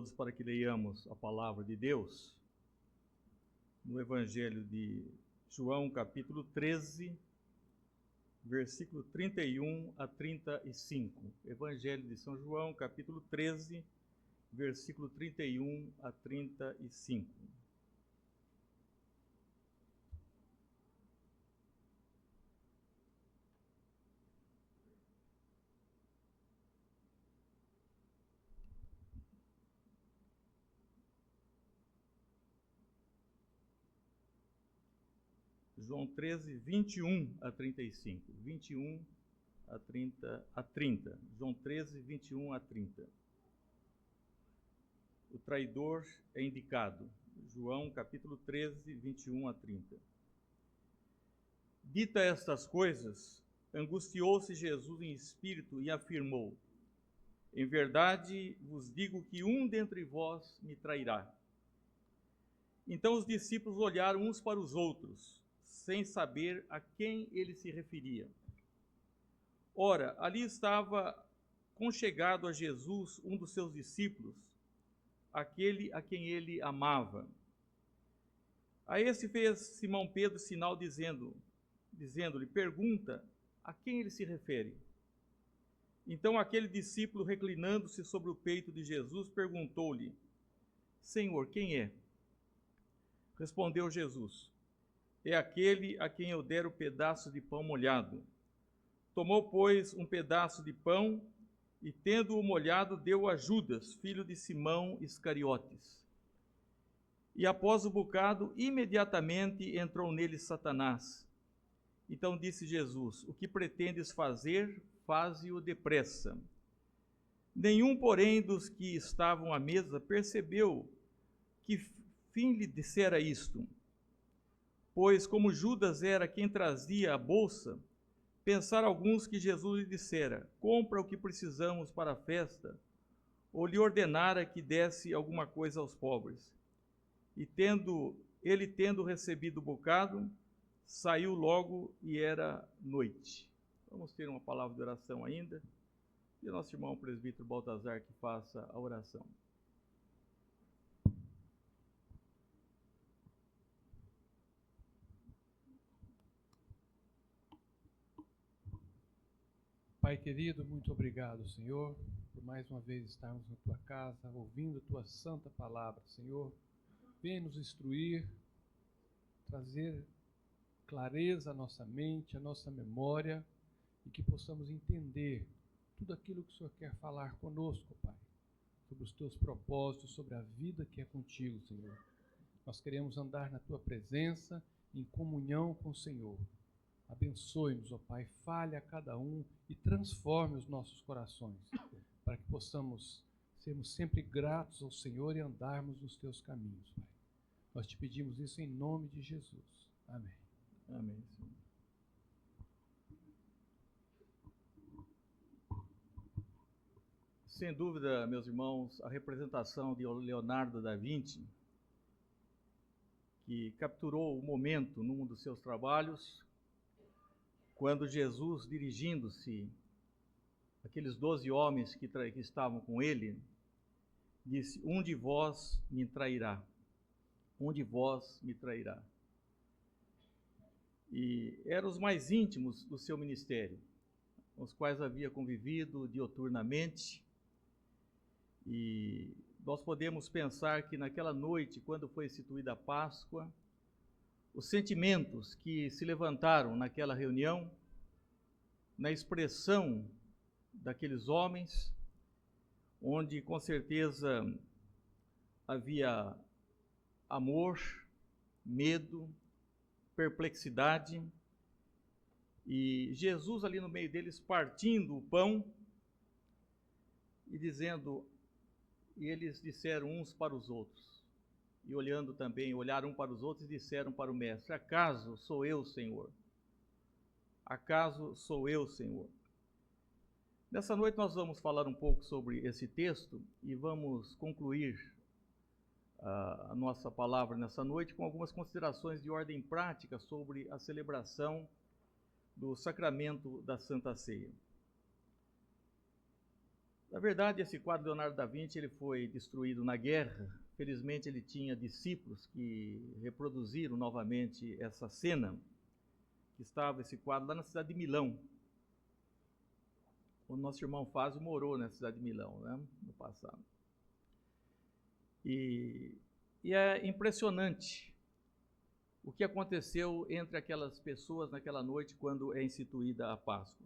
todos para que leiamos a palavra de Deus no Evangelho de João, capítulo 13, versículo 31 a 35. Evangelho de São João, capítulo 13, versículo 31 a 35. João 13, 21 a 35. 21 a 30. João 13, 21 a 30. O traidor é indicado. João, capítulo 13, 21 a 30. Dita estas coisas, angustiou-se Jesus em espírito e afirmou: em verdade vos digo que um dentre vós me trairá. Então os discípulos olharam uns para os outros, sem saber a quem ele se referia. Ora, ali estava conchegado a Jesus um dos seus discípulos, aquele a quem ele amava. A esse fez Simão Pedro sinal dizendo-lhe: pergunta a quem ele se refere. Então aquele discípulo, reclinando-se sobre o peito de Jesus, perguntou-lhe: Senhor, quem é? Respondeu Jesus: é aquele a quem eu der o pedaço de pão molhado. Tomou, pois, um pedaço de pão e, tendo-o molhado, deu a Judas, filho de Simão Iscariotes. E após o bocado, imediatamente entrou nele Satanás. Então disse Jesus: o que pretendes fazer, faze-o depressa. Nenhum, porém, dos que estavam à mesa percebeu que fim lhe dissera isto. Pois, como Judas era quem trazia a bolsa, pensaram alguns que Jesus lhe dissera: compra o que precisamos para a festa, ou lhe ordenara que desse alguma coisa aos pobres. E tendo recebido o bocado, saiu logo e era noite. Vamos ter uma palavra de oração ainda. E o nosso irmão presbítero Baltazar que faça a oração. Pai querido, muito obrigado, Senhor, por mais uma vez estarmos na Tua casa, ouvindo a Tua santa palavra, Senhor. Venha nos instruir, trazer clareza à nossa mente, à nossa memória, e que possamos entender tudo aquilo que o Senhor quer falar conosco, Pai, sobre os Teus propósitos, sobre a vida que é contigo, Senhor. Nós queremos andar na Tua presença, em comunhão com o Senhor. Abençoe-nos, ó Pai, fale a cada um e transforme os nossos corações, para que possamos sermos sempre gratos ao Senhor e andarmos nos Teus caminhos, Pai. Nós te pedimos isso em nome de Jesus. Amém. Amém, Senhor. Sem dúvida, meus irmãos, a representação de Leonardo da Vinci, que capturou o momento num dos seus trabalhos, quando Jesus, dirigindo-se àqueles 12 homens que estavam com ele, disse: um de vós me trairá, um de vós me trairá. E eram os mais íntimos do seu ministério, com os quais havia convivido dioturnamente. E nós podemos pensar que naquela noite, quando foi instituída a Páscoa, os sentimentos que se levantaram naquela reunião, na expressão daqueles homens, onde com certeza havia amor, medo, perplexidade, e Jesus ali no meio deles partindo o pão e dizendo, e eles disseram uns para os outros, e olhando também, olharam um para os outros e disseram para o mestre: acaso sou eu, Senhor? Acaso sou eu, Senhor? Nessa noite nós vamos falar um pouco sobre esse texto e vamos concluir a nossa palavra nessa noite com algumas considerações de ordem prática sobre a celebração do sacramento da Santa Ceia. Na verdade, esse quadro de Leonardo da Vinci ele foi destruído na guerra. Felizmente, ele tinha discípulos que reproduziram novamente essa cena, que estava esse quadro lá na cidade de Milão. O nosso irmão Fázio morou na cidade de Milão, né, no passado. E é impressionante o que aconteceu entre aquelas pessoas naquela noite quando é instituída a Páscoa.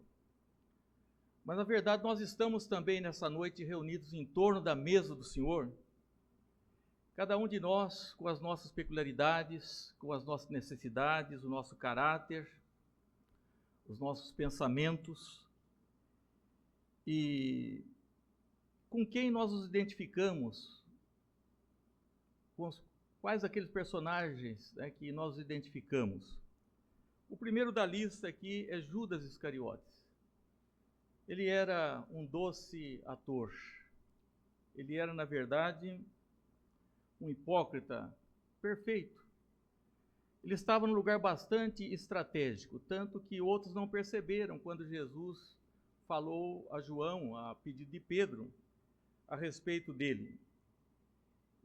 Mas, na verdade, nós estamos também nessa noite reunidos em torno da mesa do Senhor, cada um de nós com as nossas peculiaridades, com as nossas necessidades, o nosso caráter, os nossos pensamentos, e com quem nós nos identificamos, quais aqueles personagens, né, que nós nos identificamos. O primeiro da lista aqui é Judas Iscariotes. Ele era um doce ator. Ele era, na verdade, um hipócrita perfeito. Ele estava num lugar bastante estratégico, tanto que outros não perceberam quando Jesus falou a João, a pedido de Pedro, a respeito dele.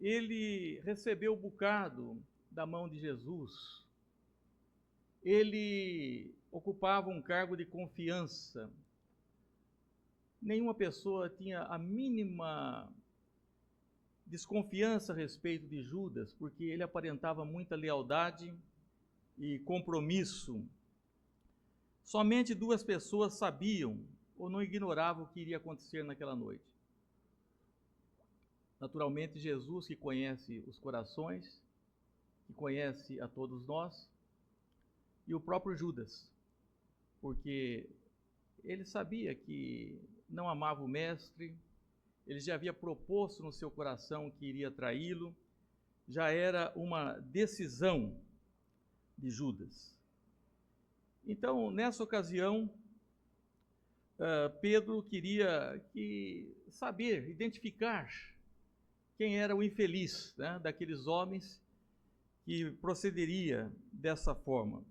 Ele recebeu o bocado da mão de Jesus. Ele ocupava um cargo de confiança. Nenhuma pessoa tinha a mínima desconfiança a respeito de Judas, porque ele aparentava muita lealdade e compromisso. Somente 2 pessoas sabiam ou não ignoravam o que iria acontecer naquela noite. Naturalmente, Jesus, que conhece os corações, que conhece a todos nós, e o próprio Judas, porque ele sabia que não amava o mestre, ele já havia proposto no seu coração que iria traí-lo, já era uma decisão de Judas. Então, nessa ocasião, Pedro queria saber, identificar quem era o infeliz, né, daqueles homens que procederia dessa forma.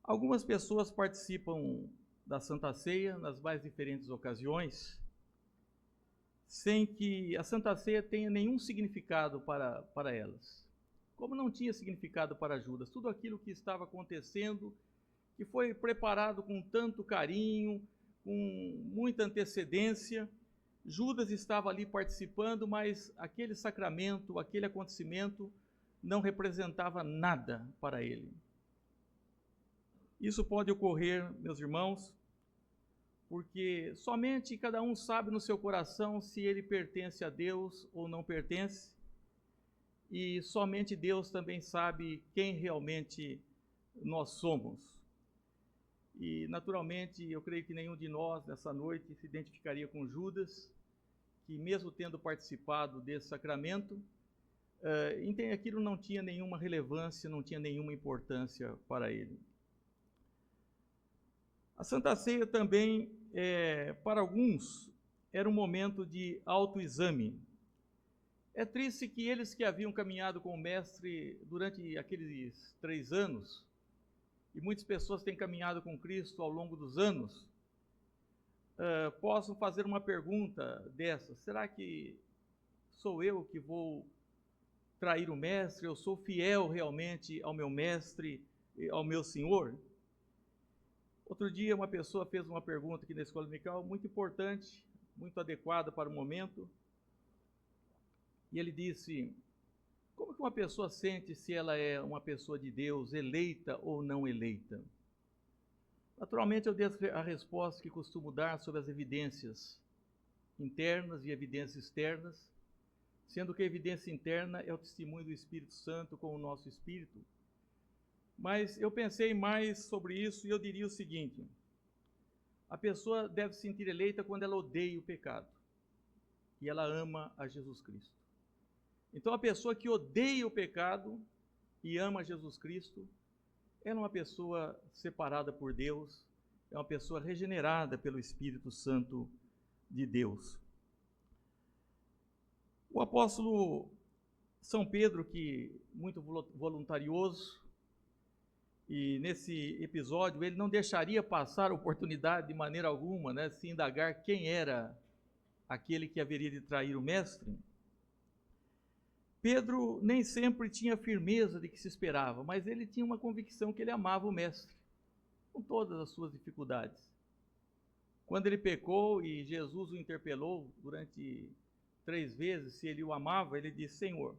Algumas pessoas participam da Santa Ceia nas mais diferentes ocasiões, sem que a Santa Ceia tenha nenhum significado para elas. Como não tinha significado para Judas, tudo aquilo que estava acontecendo, que foi preparado com tanto carinho, com muita antecedência, Judas estava ali participando, mas aquele sacramento, aquele acontecimento, não representava nada para ele. Isso pode ocorrer, meus irmãos, porque somente cada um sabe no seu coração se ele pertence a Deus ou não pertence, e somente Deus também sabe quem realmente nós somos. E, naturalmente, eu creio que nenhum de nós, nessa noite, se identificaria com Judas, que mesmo tendo participado desse sacramento, aquilo não tinha nenhuma relevância, não tinha nenhuma importância para ele. A Santa Ceia também, para alguns, era um momento de autoexame. É triste que eles que haviam caminhado com o Mestre durante aqueles 3 anos, e muitas pessoas têm caminhado com Cristo ao longo dos anos, possam fazer uma pergunta dessa: será que sou eu que vou trair o Mestre? Eu sou fiel realmente ao meu Mestre, ao meu Senhor? Outro dia, uma pessoa fez uma pergunta aqui na escola dominical, muito importante, muito adequada para o momento. E ele disse: como que uma pessoa sente se ela é uma pessoa de Deus, eleita ou não eleita? Naturalmente, eu dei a resposta que costumo dar sobre as evidências internas e evidências externas, sendo que a evidência interna é o testemunho do Espírito Santo com o nosso espírito. Mas eu pensei mais sobre isso e eu diria o seguinte: a pessoa deve se sentir eleita quando ela odeia o pecado e ela ama a Jesus Cristo. Então, a pessoa que odeia o pecado e ama Jesus Cristo, ela é uma pessoa separada por Deus, é uma pessoa regenerada pelo Espírito Santo de Deus. O apóstolo São Pedro, que muito voluntarioso, E nesse episódio ele não deixaria passar a oportunidade de maneira alguma, né, se indagar quem era aquele que haveria de trair o mestre. Pedro nem sempre tinha firmeza de que se esperava, mas ele tinha uma convicção que ele amava o mestre, com todas as suas dificuldades. Quando ele pecou e Jesus o interpelou durante 3 vezes se ele o amava, ele disse: Senhor,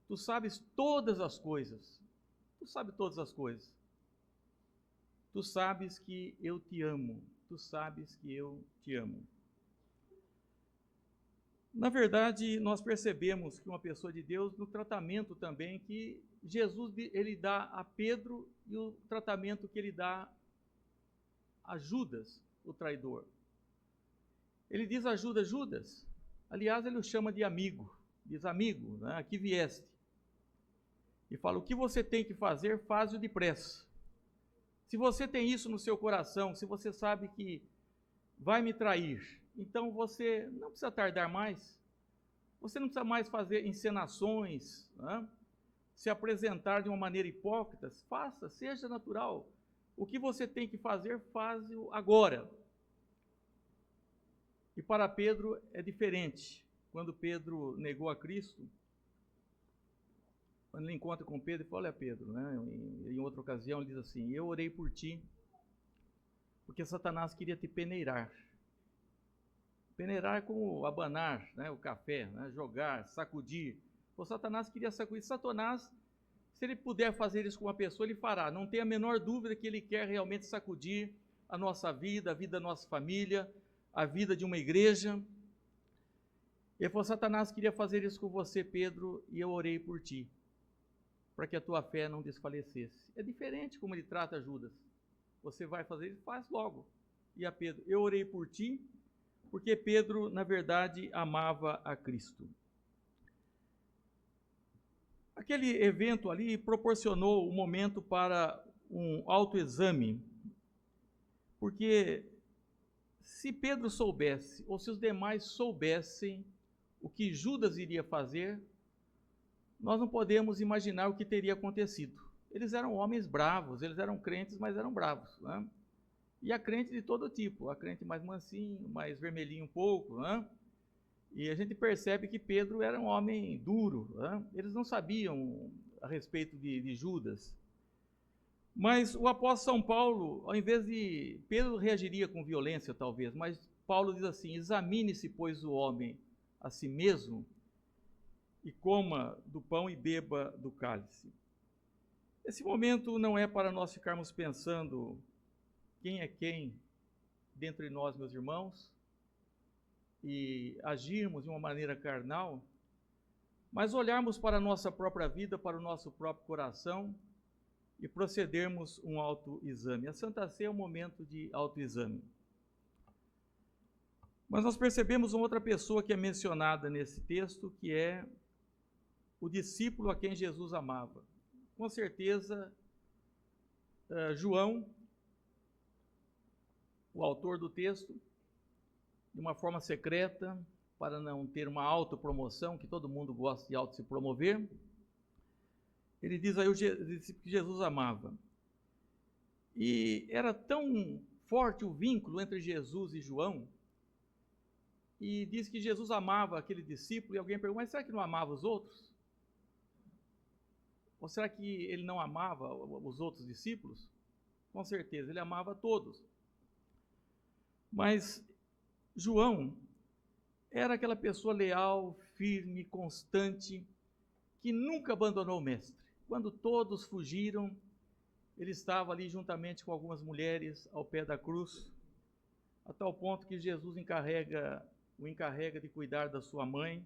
tu sabes todas as coisas, tu sabes todas as coisas, tu sabes que eu te amo, tu sabes que eu te amo. Na verdade, nós percebemos que uma pessoa de Deus, no tratamento também que Jesus ele dá a Pedro e o tratamento que ele dá a Judas, o traidor. Ele diz a Judas, aliás, ele o chama de amigo, diz: amigo, né, aqui vieste. E fala: o que você tem que fazer, faz-o depressa. Se você tem isso no seu coração, se você sabe que vai me trair, então você não precisa tardar mais, você não precisa mais fazer encenações, né? Se apresentar de uma maneira hipócrita, faça, seja natural. O que você tem que fazer, faz-o agora. E para Pedro é diferente. Quando Pedro negou a Cristo, quando ele encontra com Pedro, ele fala: olha, Pedro, né? Em outra ocasião ele diz assim: eu orei por ti, porque Satanás queria te peneirar. Peneirar é como abanar, né, o café, né, jogar, sacudir. O Satanás queria sacudir. Satanás, se ele puder fazer isso com uma pessoa, ele fará. Não tem a menor dúvida que ele quer realmente sacudir a nossa vida, a vida da nossa família, a vida de uma igreja. Ele falou: Satanás queria fazer isso com você, Pedro, e eu orei por ti, para que a tua fé não desfalecesse. É diferente como ele trata Judas. Você vai fazer isso, faz logo. E a Pedro: eu orei por ti, porque Pedro, na verdade, amava a Cristo. Aquele evento ali proporcionou um momento para um autoexame, porque se Pedro soubesse, ou se os demais soubessem o que Judas iria fazer, nós não podemos imaginar o que teria acontecido. Eles eram homens bravos, eles eram crentes, mas eram bravos, né? E a crente de todo tipo, a crente mais mansinho, mais vermelhinho um pouco, né? E a gente percebe que Pedro era um homem duro, né? Eles não sabiam a respeito de Judas. Mas o apóstolo São Paulo, ao invés de... Pedro reagiria com violência talvez, mas Paulo diz assim: examine-se, pois, o homem a si mesmo, e coma do pão e beba do cálice. Esse momento não é para nós ficarmos pensando quem é quem dentre nós, meus irmãos, e agirmos de uma maneira carnal, mas olharmos para a nossa própria vida, para o nosso próprio coração e procedermos um autoexame. A Santa Ceia é um momento de autoexame. Mas nós percebemos uma outra pessoa que é mencionada nesse texto, que é o discípulo a quem Jesus amava. Com certeza, João, o autor do texto, de uma forma secreta, para não ter uma autopromoção, que todo mundo gosta de auto se promover, ele diz aí o discípulo que Jesus amava. E era tão forte o vínculo entre Jesus e João, e diz que Jesus amava aquele discípulo, e alguém pergunta: mas será que não amava os outros? Ou será que ele não amava os outros discípulos? Com certeza, ele amava todos. Mas João era aquela pessoa leal, firme, constante, que nunca abandonou o mestre. Quando todos fugiram, ele estava ali juntamente com algumas mulheres ao pé da cruz, a tal ponto que Jesus o encarrega de cuidar da sua mãe.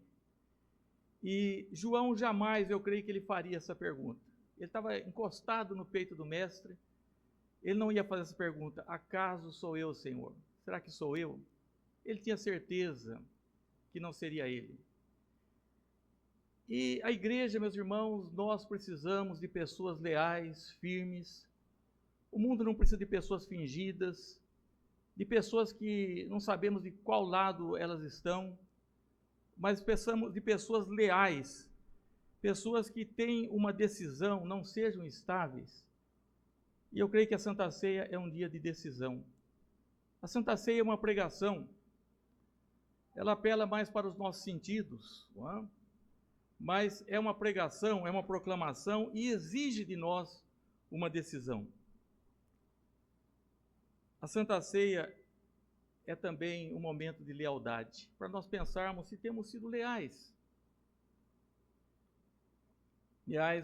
E João jamais, eu creio que ele faria essa pergunta. Ele estava encostado no peito do mestre, ele não ia fazer essa pergunta: acaso sou eu, Senhor? Será que sou eu? Ele tinha certeza que não seria ele. E a igreja, meus irmãos, nós precisamos de pessoas leais, firmes. O mundo não precisa de pessoas fingidas, de pessoas que não sabemos de qual lado elas estão, mas precisamos de pessoas leais, pessoas que têm uma decisão, não sejam estáveis, E eu creio que a Santa Ceia é um dia de decisão. A Santa Ceia é uma pregação, ela apela mais para os nossos sentidos, não é? Mas é uma pregação, é uma proclamação e exige de nós uma decisão. A Santa Ceia é também um momento de lealdade, para nós pensarmos se temos sido leais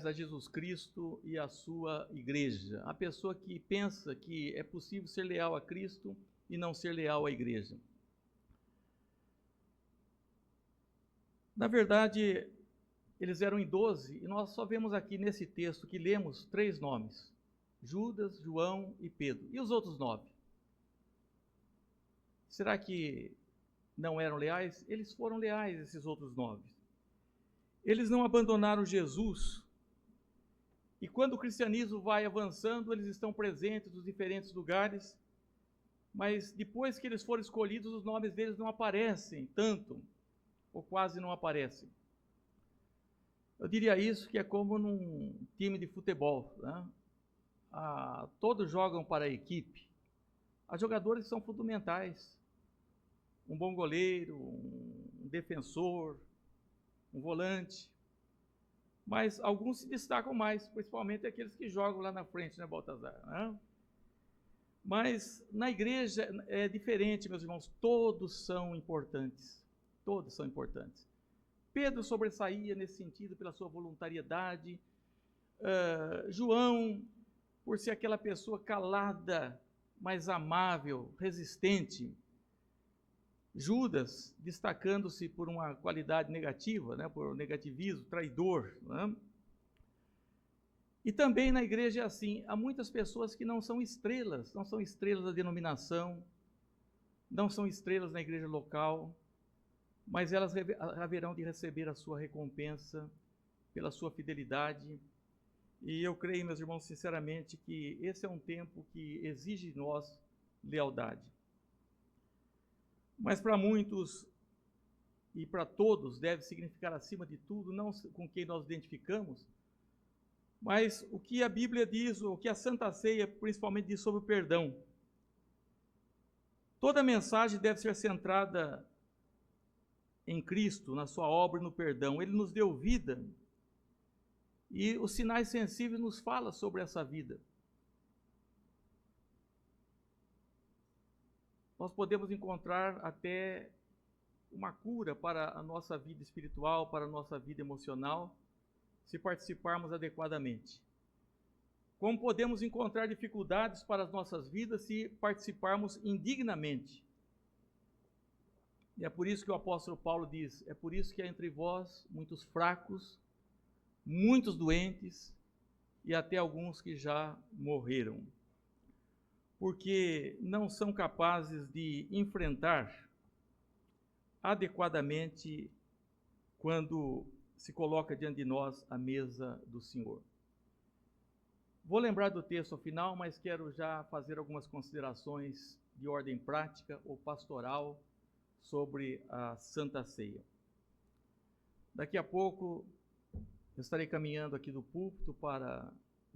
a Jesus Cristo e à sua igreja. A pessoa que pensa que é possível ser leal a Cristo e não ser leal à igreja. Na verdade, eles eram em 12, e nós só vemos aqui nesse texto que lemos 3 nomes: Judas, João e Pedro. E os outros 9? Será que não eram leais? Eles foram leais, esses outros 9. Eles não abandonaram Jesus. E quando o cristianismo vai avançando, eles estão presentes nos diferentes lugares, mas depois que eles foram escolhidos, os nomes deles não aparecem tanto, ou quase não aparecem. Eu diria isso que é como num time de futebol, né? Todos jogam para a equipe. Há jogadores que são fundamentais. Um bom goleiro, um defensor, um volante. Mas alguns se destacam mais, principalmente aqueles que jogam lá na frente, né, Baltazar? Né? Mas na igreja é diferente, meus irmãos. Todos são importantes. Todos são importantes. Pedro sobressaía nesse sentido pela sua voluntariedade. João, por ser aquela pessoa calada, mas amável, resistente. Judas, destacando-se por uma qualidade negativa, né, por negativismo, traidor. Né? E também na igreja é assim, há muitas pessoas que não são estrelas da denominação, não são estrelas na igreja local, mas elas haverão de receber a sua recompensa pela sua fidelidade. E eu creio, meus irmãos, sinceramente, que esse é um tempo que exige de nós lealdade. Mas para muitos e para todos deve significar, acima de tudo, não com quem nós identificamos, mas o que a Bíblia diz, o que a Santa Ceia principalmente diz sobre o perdão. Toda mensagem deve ser centrada em Cristo, na sua obra e no perdão. Ele nos deu vida e os sinais sensíveis nos falam sobre essa vida. Nós podemos encontrar até uma cura para a nossa vida espiritual, para a nossa vida emocional, se participarmos adequadamente. Como podemos encontrar dificuldades para as nossas vidas se participarmos indignamente. E é por isso que o apóstolo Paulo diz: é por isso que há entre vós muitos fracos, muitos doentes e até alguns que já morreram. Porque não são capazes de enfrentar adequadamente quando se coloca diante de nós a mesa do Senhor. Vou lembrar do texto ao final, mas quero já fazer algumas considerações de ordem prática ou pastoral sobre a Santa Ceia. Daqui a pouco eu estarei caminhando aqui do púlpito para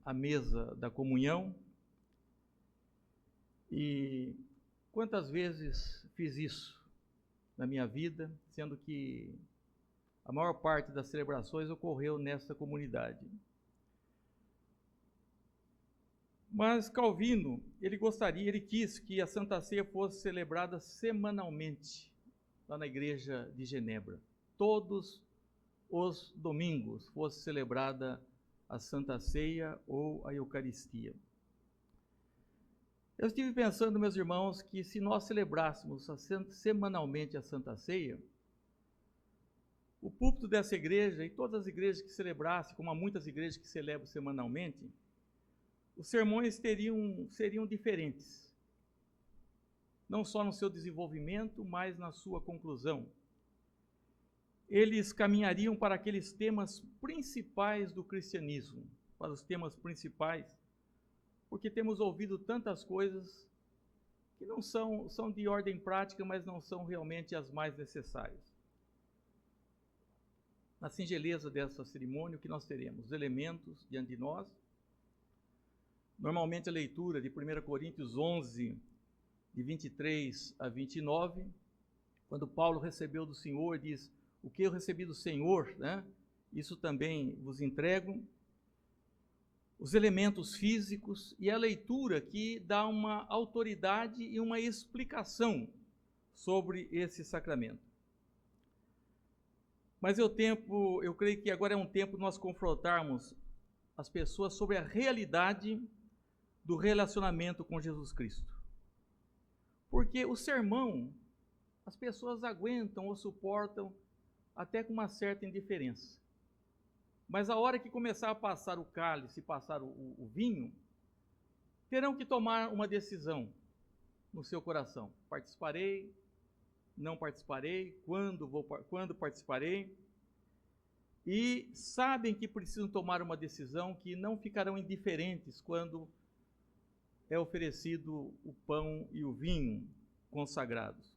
a mesa da comunhão. E quantas vezes fiz isso na minha vida, sendo que a maior parte das celebrações ocorreu nessa comunidade. Mas Calvino, ele quis que a Santa Ceia fosse celebrada semanalmente lá na igreja de Genebra. Todos os domingos fosse celebrada a Santa Ceia ou a Eucaristia. Eu estive pensando, meus irmãos, que se nós celebrássemos semanalmente a Santa Ceia, o púlpito dessa igreja e todas as igrejas que celebrassem, como há muitas igrejas que celebram semanalmente, os sermões seriam diferentes. Não só no seu desenvolvimento, mas na sua conclusão. Eles caminhariam para aqueles temas principais do cristianismo, para os temas principais, porque temos ouvido tantas coisas que não são de ordem prática, mas não são realmente as mais necessárias. Na singeleza dessa cerimônia, o que nós teremos? Os elementos diante de nós, Normalmente a leitura de 1 Coríntios 11, de 23 a 29, quando Paulo recebeu do Senhor, diz: o que eu recebi do Senhor, né, isso também vos entrego. Os elementos físicos e a leitura que dá uma autoridade e uma explicação sobre esse sacramento. Mas eu creio que agora é um tempo de nós confrontarmos as pessoas sobre a realidade do relacionamento com Jesus Cristo. Porque o sermão, as pessoas aguentam ou suportam até com uma certa indiferença. Mas a hora que começar a passar o cálice, passar o vinho, terão que tomar uma decisão no seu coração. Participarei, não participarei, quando participarei. E sabem que precisam tomar uma decisão, que não ficarão indiferentes quando é oferecido o pão e o vinho consagrados.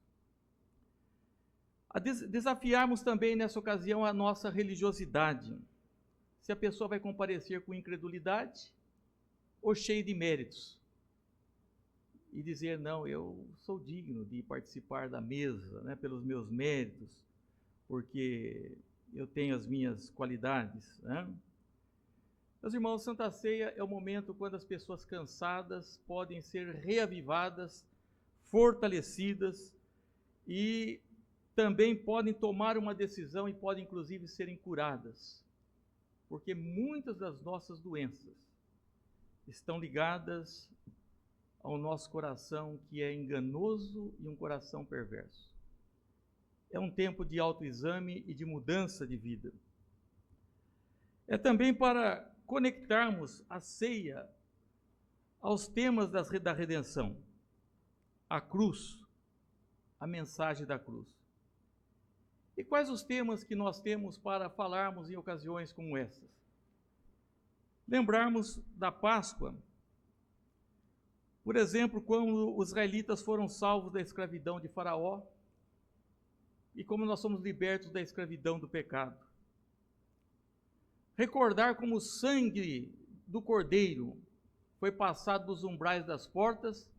A desafiarmos também nessa ocasião a nossa religiosidade. Se a pessoa vai comparecer com incredulidade ou cheio de méritos. E dizer: não, eu sou digno de participar da mesa, né, pelos meus méritos, porque eu tenho as minhas qualidades, né? Meus irmãos, Santa Ceia é o momento quando as pessoas cansadas podem ser reavivadas, fortalecidas e também podem tomar uma decisão e podem inclusive serem curadas. Porque muitas das nossas doenças estão ligadas ao nosso coração, que é enganoso e um coração perverso. É um tempo de autoexame e de mudança de vida. É também para conectarmos a ceia aos temas da redenção, a cruz, a mensagem da cruz. E quais os temas que nós temos para falarmos em ocasiões como essas? Lembrarmos da Páscoa, por exemplo, quando os israelitas foram salvos da escravidão de Faraó e como nós somos libertos da escravidão do pecado. Recordar como o sangue do Cordeiro foi passado dos umbrais das portas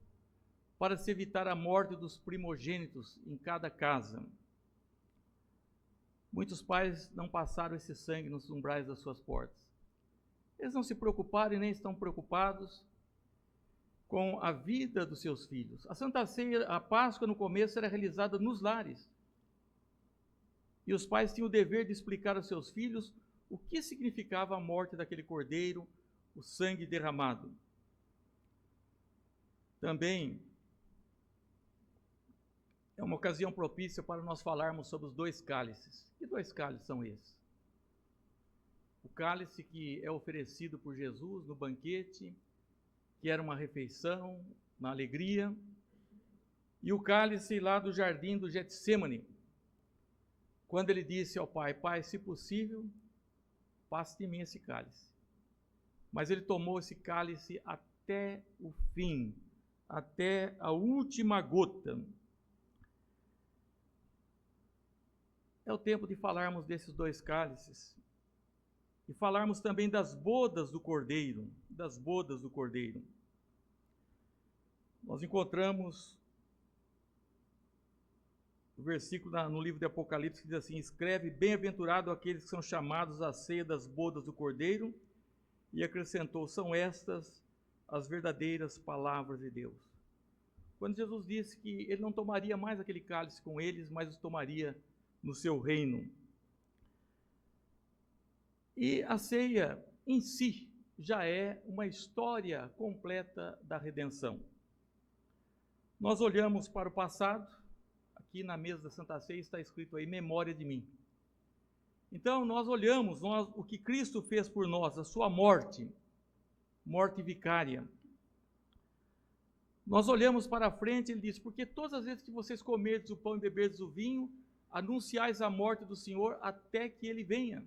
para se evitar a morte dos primogênitos em cada casa. Muitos pais não passaram esse sangue nos umbrais das suas portas. Eles não se preocuparam e nem estão preocupados com a vida dos seus filhos. A Santa Ceia, a Páscoa no começo era realizada nos lares. E os pais tinham o dever de explicar aos seus filhos o que significava a morte daquele cordeiro, o sangue derramado. Também é uma ocasião propícia para nós falarmos sobre os dois cálices. Que dois cálices são esses? O cálice que é oferecido por Jesus no banquete, que era uma refeição, uma alegria, e o cálice lá do jardim do Getsêmani, quando ele disse ao Pai: Pai, se possível, passe de mim esse cálice. Mas ele tomou esse cálice até o fim, até a última gota. É o tempo de falarmos desses dois cálices e falarmos também das bodas do Cordeiro, das bodas do Cordeiro. Nós encontramos o versículo no livro de Apocalipse que diz assim: escreve: bem-aventurado aqueles que são chamados à ceia das bodas do Cordeiro, e acrescentou: são estas as verdadeiras palavras de Deus. Quando Jesus disse que ele não tomaria mais aquele cálice com eles, mas os tomaria no seu reino. E a ceia em si já é uma história completa da redenção. Nós olhamos para o passado, aqui na mesa da Santa Ceia está escrito aí: memória de mim. Então nós olhamos o que Cristo fez por nós, a sua morte vicária. Nós olhamos para a frente, ele diz: porque todas as vezes que vocês comerdes o pão e beberdes o vinho, anunciais a morte do Senhor até que ele venha.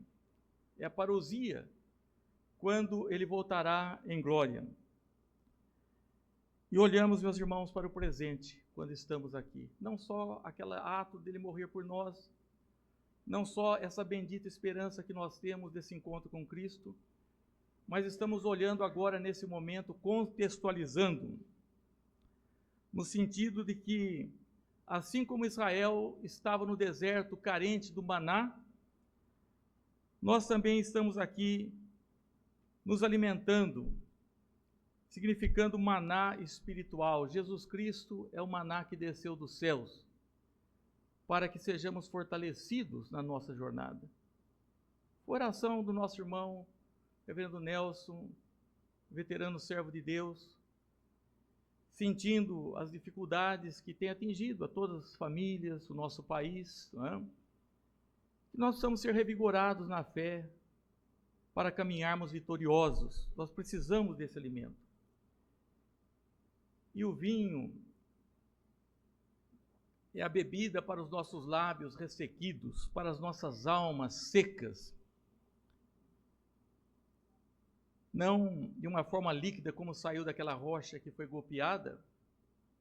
É a parousia, quando ele voltará em glória. E olhamos, meus irmãos, para o presente, quando estamos aqui. Não só aquele ato dele morrer por nós, não só essa bendita esperança que nós temos desse encontro com Cristo, mas estamos olhando agora nesse momento, contextualizando, no sentido de que, assim como Israel estava no deserto carente do maná, nós também estamos aqui nos alimentando, significando maná espiritual. Jesus Cristo é o maná que desceu dos céus, para que sejamos fortalecidos na nossa jornada. Oração do nosso irmão, reverendo Nelson, veterano servo de Deus, sentindo as dificuldades que tem atingido a todas as famílias, o nosso país, não é? Que nós precisamos ser revigorados na fé para caminharmos vitoriosos. Nós precisamos desse alimento. E o vinho é a bebida para os nossos lábios ressequidos, para as nossas almas secas. Não de uma forma líquida, como saiu daquela rocha que foi golpeada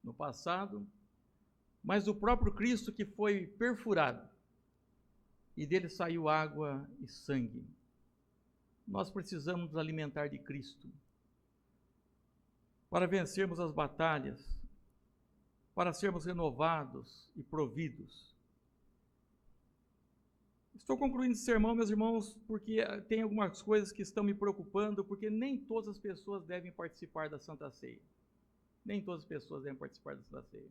no passado, mas do próprio Cristo que foi perfurado, e dele saiu água e sangue. Nós precisamos nos alimentar de Cristo, para vencermos as batalhas, para sermos renovados e providos. Estou concluindo esse sermão, meus irmãos, porque tem algumas coisas que estão me preocupando, porque nem todas as pessoas devem participar da Santa Ceia. Nem todas as pessoas devem participar da Santa Ceia.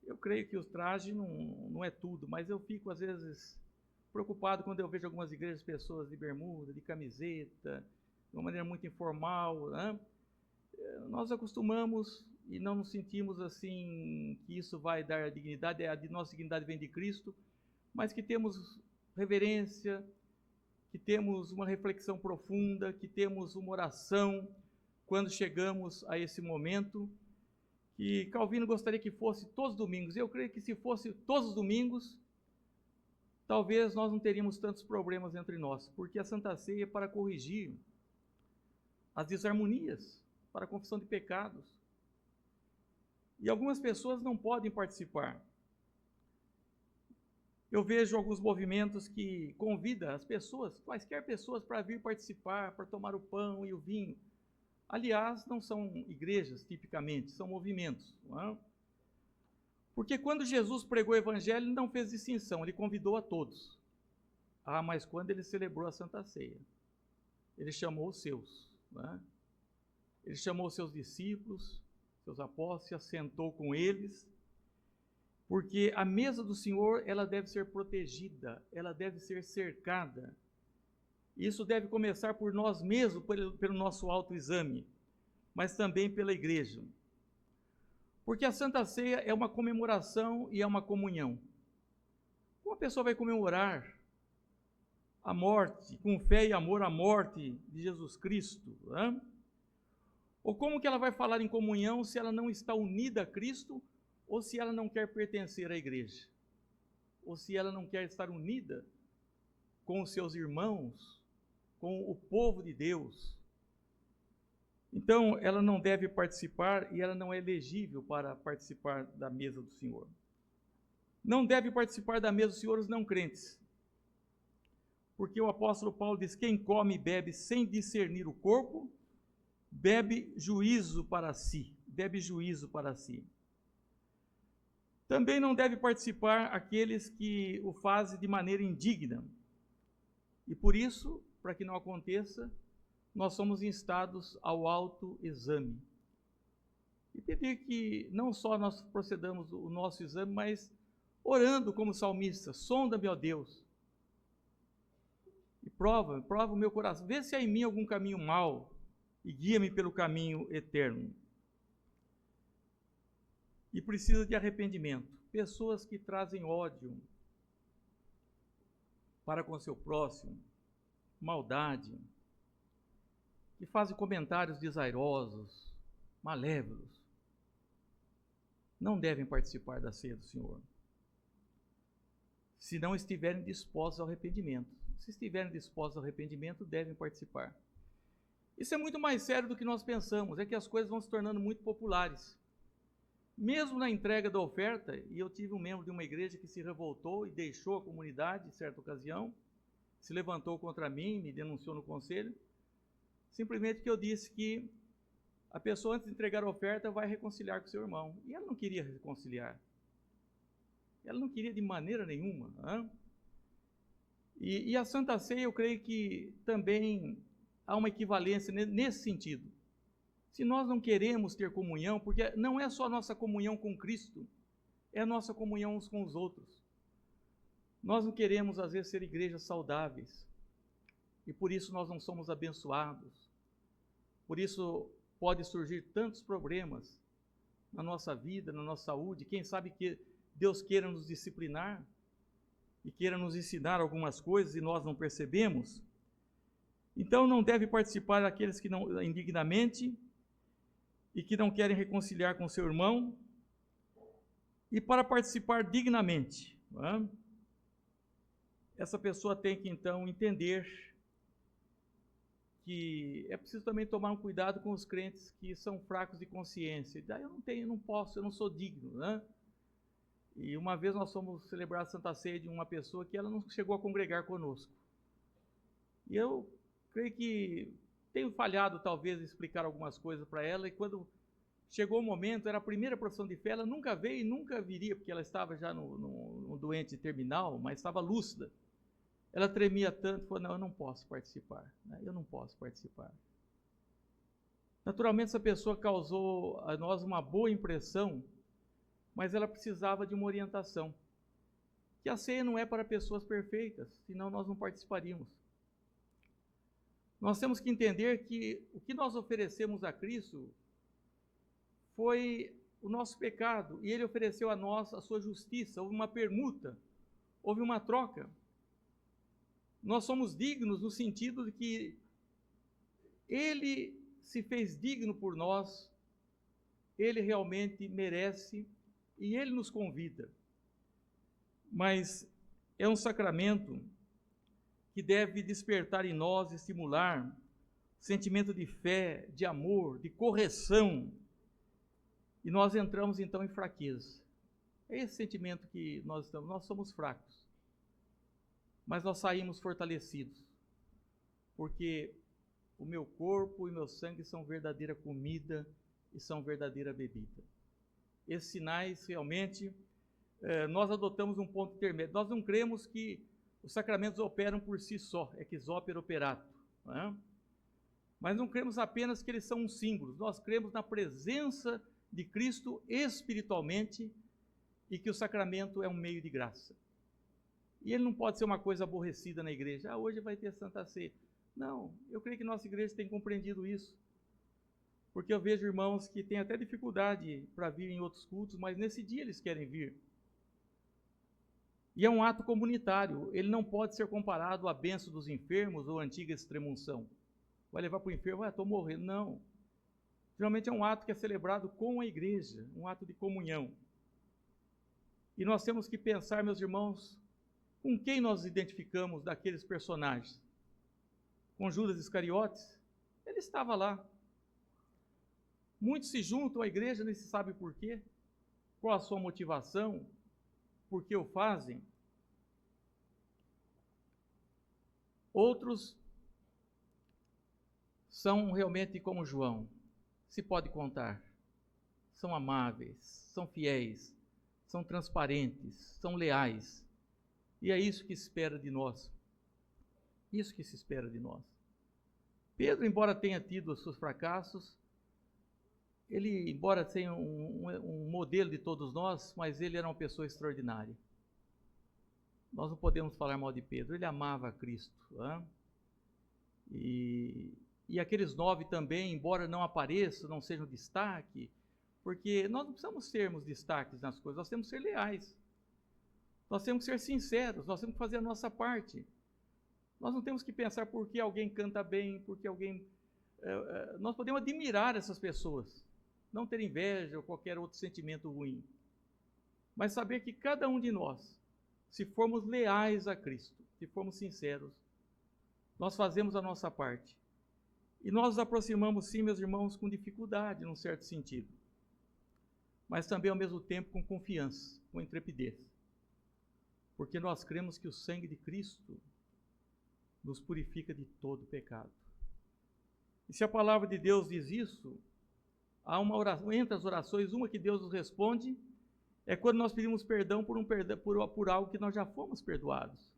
Eu creio que o traje não é tudo, mas eu fico, às vezes, preocupado quando eu vejo algumas igrejas, pessoas de bermuda, de camiseta, de uma maneira muito informal, né? Nós acostumamos e não nos sentimos assim, que isso vai dar dignidade, a nossa dignidade vem de Cristo, mas que temos reverência, que temos uma reflexão profunda, que temos uma oração quando chegamos a esse momento, que Calvino gostaria que fosse todos os domingos. Eu creio que se fosse todos os domingos, talvez nós não teríamos tantos problemas entre nós, porque a Santa Ceia é para corrigir as desarmonias, para a confissão de pecados. E algumas pessoas não podem participar. Eu vejo alguns movimentos que convidam as pessoas, quaisquer pessoas, para vir participar, para tomar o pão e o vinho. Aliás, não são igrejas, tipicamente, são movimentos. Não é? Porque quando Jesus pregou o Evangelho, ele não fez distinção, ele convidou a todos. Mas quando ele celebrou a Santa Ceia, ele chamou os seus. Não é? Ele chamou os seus discípulos, seus apóstolos, se assentou com eles, porque a mesa do Senhor, ela deve ser protegida, ela deve ser cercada. Isso deve começar por nós mesmos, pelo nosso autoexame, mas também pela igreja. Porque a Santa Ceia é uma comemoração e é uma comunhão. Como a pessoa vai comemorar a morte, com fé e amor, a morte de Jesus Cristo, né? Ou como que ela vai falar em comunhão se ela não está unida a Cristo, ou se ela não quer pertencer à igreja, ou se ela não quer estar unida com os seus irmãos, com o povo de Deus? Então, ela não deve participar e ela não é elegível para participar da mesa do Senhor. Não deve participar da mesa do Senhor os não crentes, porque o apóstolo Paulo diz: quem come e bebe sem discernir o corpo, bebe juízo para si, Também não deve participar aqueles que o fazem de maneira indigna. E por isso, para que não aconteça, nós somos instados ao autoexame. E pedir que não só nós procedamos o nosso exame, mas orando como salmista: sonda-me, ó Deus, e prova o meu coração, vê se há em mim algum caminho mau, e guia-me pelo caminho eterno. E precisa de arrependimento. Pessoas que trazem ódio para com seu próximo, maldade, que fazem comentários desairosos, malévolos, não devem participar da ceia do Senhor, se não estiverem dispostos ao arrependimento. Se estiverem dispostos ao arrependimento, devem participar. Isso é muito mais sério do que nós pensamos, é que as coisas vão se tornando muito populares. Mesmo na entrega da oferta, e eu tive um membro de uma igreja que se revoltou e deixou a comunidade em certa ocasião, se levantou contra mim, me denunciou no conselho, simplesmente que eu disse que a pessoa, antes de entregar a oferta, vai reconciliar com seu irmão. E ela não queria reconciliar. Ela não queria de maneira nenhuma. Né? E a Santa Ceia, eu creio que também há uma equivalência nesse sentido. Se nós não queremos ter comunhão, porque não é só a nossa comunhão com Cristo, é a nossa comunhão uns com os outros. Nós não queremos, às vezes, ser igrejas saudáveis. E por isso nós não somos abençoados. Por isso pode surgir tantos problemas na nossa vida, na nossa saúde. Quem sabe que Deus queira nos disciplinar e queira nos ensinar algumas coisas e nós não percebemos. Então não deve participar aqueles que não indignamente e que não querem reconciliar com seu irmão. E para participar dignamente, não é? Essa pessoa tem que então entender que é preciso também tomar um cuidado com os crentes que são fracos de consciência. Daí eu não posso, eu não sou digno, né? E uma vez nós fomos celebrar a Santa Ceia de uma pessoa que ela não chegou a congregar conosco. E eu creio que tenho falhado talvez em explicar algumas coisas para ela, e quando chegou o momento, era a primeira profissão de fé, ela nunca veio e nunca viria, porque ela estava já no doente terminal, mas estava lúcida. Ela tremia tanto, falou, não, eu não posso participar, né? Eu não posso participar. Naturalmente, essa pessoa causou a nós uma boa impressão, mas ela precisava de uma orientação. Que a ceia não é para pessoas perfeitas, senão nós não participaríamos. Nós temos que entender que o que nós oferecemos a Cristo foi o nosso pecado, e Ele ofereceu a nós a sua justiça. Houve uma permuta, houve uma troca. Nós somos dignos no sentido de que Ele se fez digno por nós, Ele realmente merece e Ele nos convida. Mas é um sacramento que deve despertar em nós, estimular sentimento de fé, de amor, de correção, e nós entramos então em fraqueza. É esse sentimento que nós estamos, nós somos fracos. Mas nós saímos fortalecidos, porque o meu corpo e meu sangue são verdadeira comida e são verdadeira bebida. Esses sinais, realmente, nós adotamos um ponto intermédio. Nós não cremos que os sacramentos operam por si só, ex opere operato, não é? Mas não cremos apenas que eles são um símbolo. Nós cremos na presença de Cristo espiritualmente e que o sacramento é um meio de graça. E ele não pode ser uma coisa aborrecida na igreja. Hoje vai ter Santa Ceia. Não, eu creio que nossa igreja tem compreendido isso. Porque eu vejo irmãos que têm até dificuldade para vir em outros cultos, mas nesse dia eles querem vir. E é um ato comunitário. Ele não pode ser comparado à bênção dos enfermos ou à antiga extremunção. Vai levar para o enfermo, estou morrendo. Não. Geralmente é um ato que é celebrado com a igreja, um ato de comunhão. E nós temos que pensar, meus irmãos, com quem nós identificamos daqueles personagens? Com Judas Iscariotes? Ele estava lá. Muitos se juntam à igreja, nem se sabe por quê. Qual a sua motivação? Por que o fazem? Outros são realmente como João. Se pode contar. São amáveis, são fiéis, são transparentes, são leais. E é isso que se espera de nós. Isso que se espera de nós. Pedro, embora tenha tido os seus fracassos, ele, embora tenha um modelo de todos nós, mas ele era uma pessoa extraordinária. Nós não podemos falar mal de Pedro, ele amava a Cristo. Né? E aqueles 9 também, embora não apareçam, não sejam destaque, porque nós não precisamos sermos destaques nas coisas, nós temos que ser leais. Nós temos que ser sinceros, nós temos que fazer a nossa parte. Nós não temos que pensar porque alguém canta bem, porque alguém... nós podemos admirar essas pessoas, não ter inveja ou qualquer outro sentimento ruim. Mas saber que cada um de nós, se formos leais a Cristo, se formos sinceros, nós fazemos a nossa parte. E nós nos aproximamos, sim, meus irmãos, com dificuldade, num certo sentido. Mas também, ao mesmo tempo, com confiança, com intrepidez. Porque nós cremos que o sangue de Cristo nos purifica de todo pecado. E se a palavra de Deus diz isso, há uma oração, entre as orações, uma que Deus nos responde, é quando nós pedimos perdão por algo que nós já fomos perdoados.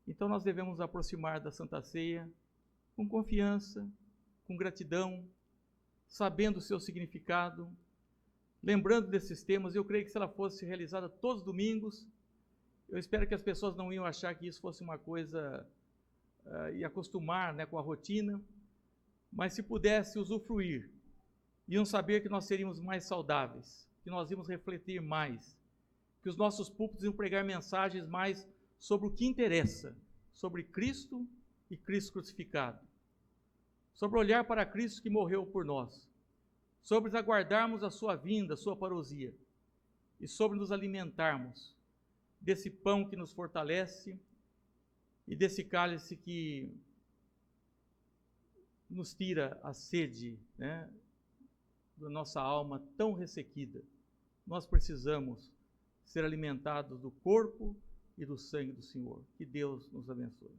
Então nós devemos nos aproximar da Santa Ceia com confiança, com gratidão, sabendo o seu significado, lembrando desses temas. Eu creio que se ela fosse realizada todos os domingos, eu espero que as pessoas não iam achar que isso fosse uma coisa e acostumar, né, com a rotina, mas se pudesse usufruir, iam saber que nós seríamos mais saudáveis, que nós íamos refletir mais, que os nossos púlpitos iam pregar mensagens mais sobre o que interessa, sobre Cristo e Cristo crucificado, sobre olhar para Cristo que morreu por nós, sobre aguardarmos a sua vinda, a sua parousia, e sobre nos alimentarmos desse pão que nos fortalece e desse cálice que nos tira a sede, né, da nossa alma tão ressequida. Nós precisamos ser alimentados do corpo e do sangue do Senhor. Que Deus nos abençoe.